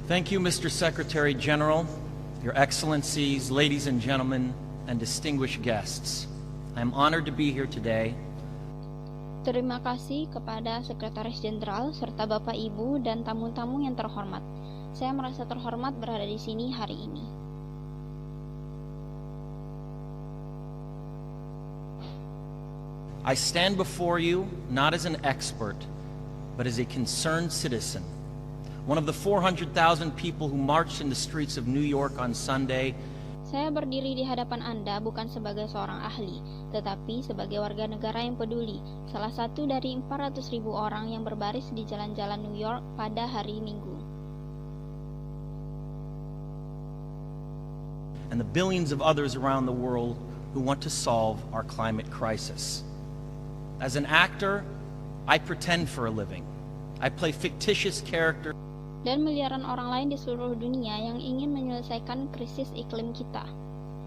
Thank you, Mr. Secretary General, Your Excellencies, ladies and gentlemen, and distinguished guests. I am honored to be here today. Terima kasih kepada Sekretaris Jenderal serta Bapak Ibu dan tamu-tamu yang terhormat. Saya merasa terhormat berada di sini hari ini. I stand before you not as an expert, but as a concerned citizen. One of the 400,000 people who marched in the streets of New York on Sunday. Saya berdiri di hadapan Anda bukan sebagai seorang ahli, tetapi sebagai warga negara yang peduli, salah satu dari 400.000 orang yang berbaris di jalan-jalan New York pada hari Minggu. And the billions of others around the world who want to solve our climate crisis. As an actor, I pretend for a living. I play fictitious characters. Dan miliaran orang lain di seluruh dunia yang ingin menyelesaikan krisis iklim kita.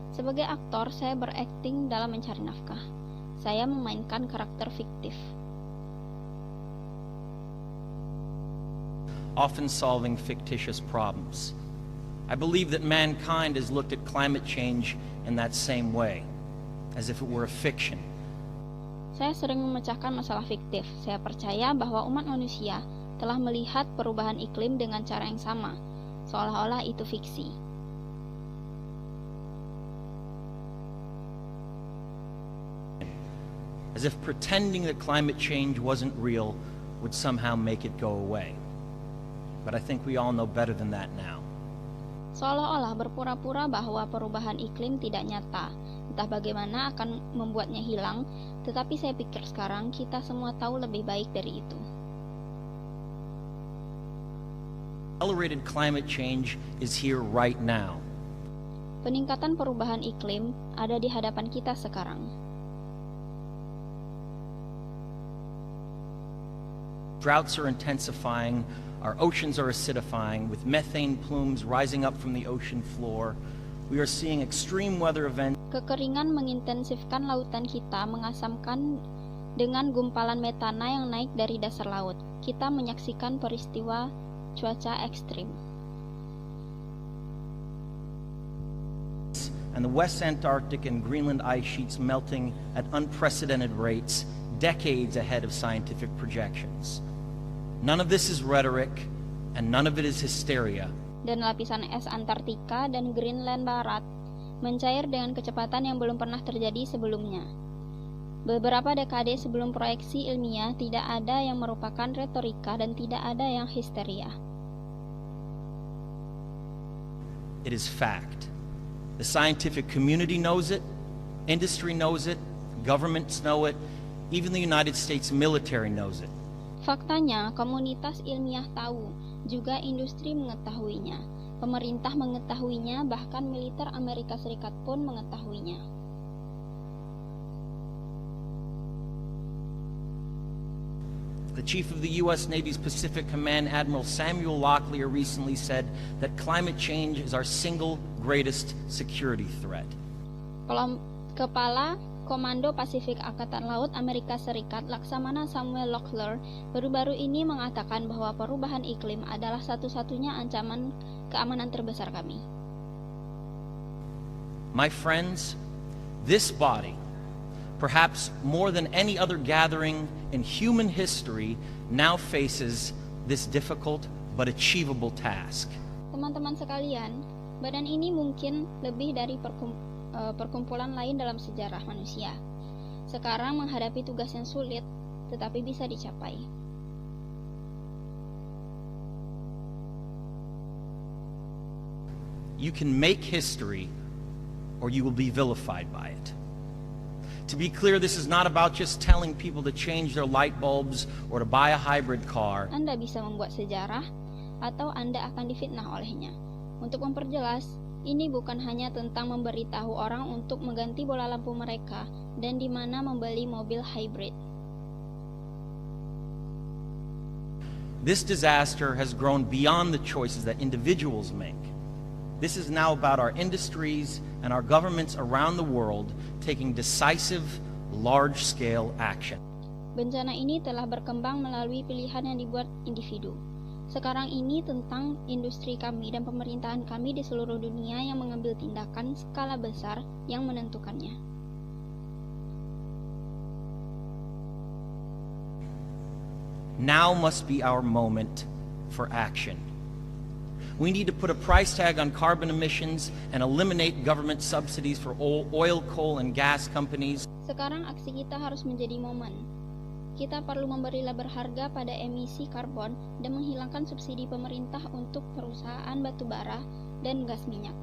Sebagai aktor, saya berakting dalam mencari nafkah. Saya memainkan karakter fiktif. Often solving fictitious problems. I believe that mankind has looked at climate change in that same way, as if it were a fiction. Saya sering memecahkan masalah fiktif. Saya percaya bahwa umat manusia telah melihat perubahan iklim dengan cara yang sama, seolah-olah itu fiksi. As if pretending that climate change wasn't real would somehow make it go away. But I think we all know better than that now. Seolah-olah berpura-pura bahwa perubahan iklim tidak nyata. Entah bagaimana akan membuatnya hilang, tetapi saya pikir sekarang kita semua tahu lebih baik dari itu. Accelerated climate change is here right now. Peningkatan perubahan iklim ada di hadapan kita sekarang. Droughts are intensifying, our oceans are acidifying, with methane plumes rising up from the ocean floor. We are seeing extreme weather events. Kekeringan mengintensifkan lautan kita, mengasamkan dengan gumpalan metana yang naik dari dasar laut. Kita menyaksikan peristiwa cuaca ekstrim. And the West Antarctic and Greenland ice sheets melting at unprecedented rates, decades ahead of scientific projections. None of this is rhetoric, and none of it is hysteria. Dan lapisan es Antartika dan Greenland Barat mencair dengan kecepatan yang belum pernah terjadi sebelumnya. Beberapa dekade sebelum proyeksi ilmiah, tidak ada yang merupakan retorika dan tidak ada yang histeria. It is fact. The scientific community knows it, industry knows it, governments know it, even the United States military knows it. Faktanya, komunitas ilmiah tahu, juga industri mengetahuinya, pemerintah mengetahuinya, bahkan militer Amerika Serikat pun mengetahuinya. The chief of the U.S. Navy's Pacific Command, Admiral Samuel Locklear, recently said that climate change is our single greatest security threat. Kepala Komando Pasifik Angkatan Laut Amerika Serikat, Laksamana Samuel Locklear, baru-baru ini mengatakan bahwa perubahan iklim adalah satu-satunya ancaman keamanan terbesar kami. My friends, this body, perhaps more than any other gathering in human history, now faces this difficult but achievable task. Teman-teman sekalian, badan ini mungkin lebih dari perkumpulan lain dalam sejarah manusia. Sekarang menghadapi tugas yang sulit, tetapi bisa dicapai. You can make history, or you will be vilified by it. To be clear, this is not about just telling people to change their light bulbs or to buy a hybrid car. Anda bisa membuat sejarah, atau Anda akan difitnah olehnya. Untuk memperjelas, ini bukan hanya tentang memberitahu orang untuk mengganti bola lampu mereka dan di mana membeli mobil hybrid. This disaster has grown beyond the choices that individuals make. This is now about our industries and our governments around the world taking decisive, large-scale action. Bencana ini telah berkembang melalui pilihan yang dibuat individu. Sekarang ini tentang industri kami dan pemerintahan kami di seluruh dunia yang mengambil tindakan skala besar yang menentukannya. Now must be our moment for action. We need to put a price tag on carbon emissions and eliminate government subsidies for oil, coal, and gas companies. Sekarang aksi kita harus menjadi momen. Kita perlu memberi label harga pada emisi karbon dan menghilangkan subsidi pemerintah untuk perusahaan batu bara dan gas minyak.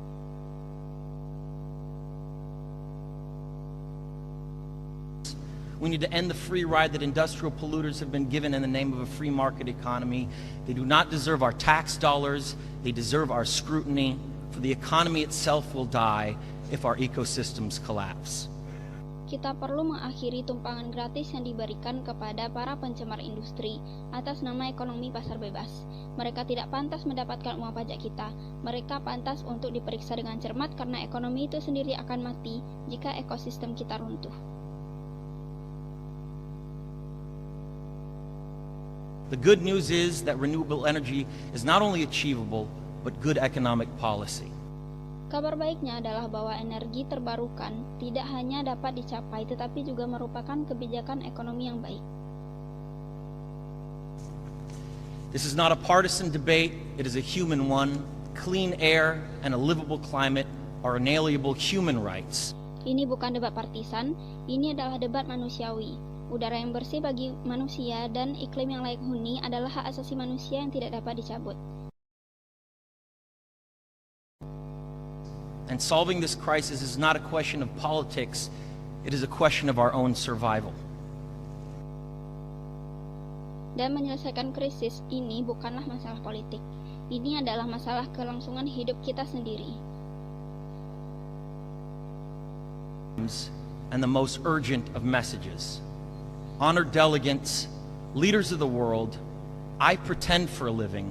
We need to end the free ride that industrial polluters have been given in the name of a free market economy. They do not deserve our tax dollars. They deserve our scrutiny. For the economy itself will die if our ecosystems collapse. Kita perlu mengakhiri tumpangan gratis yang diberikan kepada para pencemar industri atas nama ekonomi pasar bebas. Mereka tidak pantas mendapatkan uang pajak kita. Mereka pantas untuk diperiksa dengan cermat karena ekonomi itu sendiri akan mati jika ekosistem kita runtuh. The good news is that renewable energy is not only achievable, but good economic policy. Kabar baiknya adalah bahwa energi terbarukan tidak hanya dapat dicapai, tetapi juga merupakan kebijakan ekonomi yang baik. This is not a partisan debate, it is a human one. Clean air and a livable climate are inalienable human rights. Ini bukan debat partisan, ini adalah debat manusiawi. Udara yang bersih bagi manusia dan iklim yang layak huni adalah hak asasi manusia yang tidak dapat dicabut. And solving this crisis is not a question of politics, it is a question of our own survival. Dan menyelesaikan krisis ini bukanlah masalah politik. Ini adalah masalah kelangsungan hidup kita sendiri. And the most urgent of messages. Honored delegates, leaders of the world, I pretend for a living,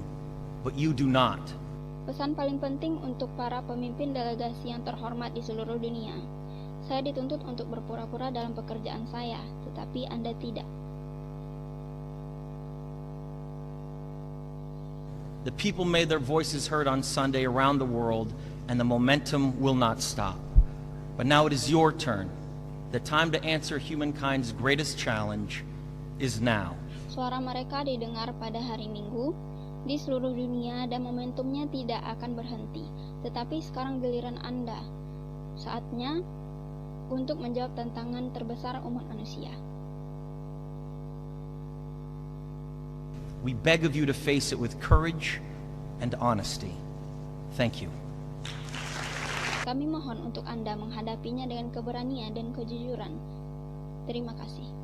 but you do not. Pesan paling penting untuk para pemimpin delegasi yang terhormat di seluruh dunia. Saya dituntut untuk berpura-pura dalam pekerjaan saya, tetapi Anda tidak. The people made their voices heard on Sunday around the world, and the momentum will not stop. But now it is your turn. The time to answer humankind's greatest challenge is now. Suara mereka didengar pada hari Minggu di seluruh dunia dan momentumnya tidak akan berhenti. Tetapi sekarang giliran Anda. Saatnya untuk menjawab tantangan terbesar umat manusia. We beg of you to face it with courage and honesty. Thank you. Kami mohon untuk Anda menghadapinya dengan keberanian dan kejujuran. Terima kasih.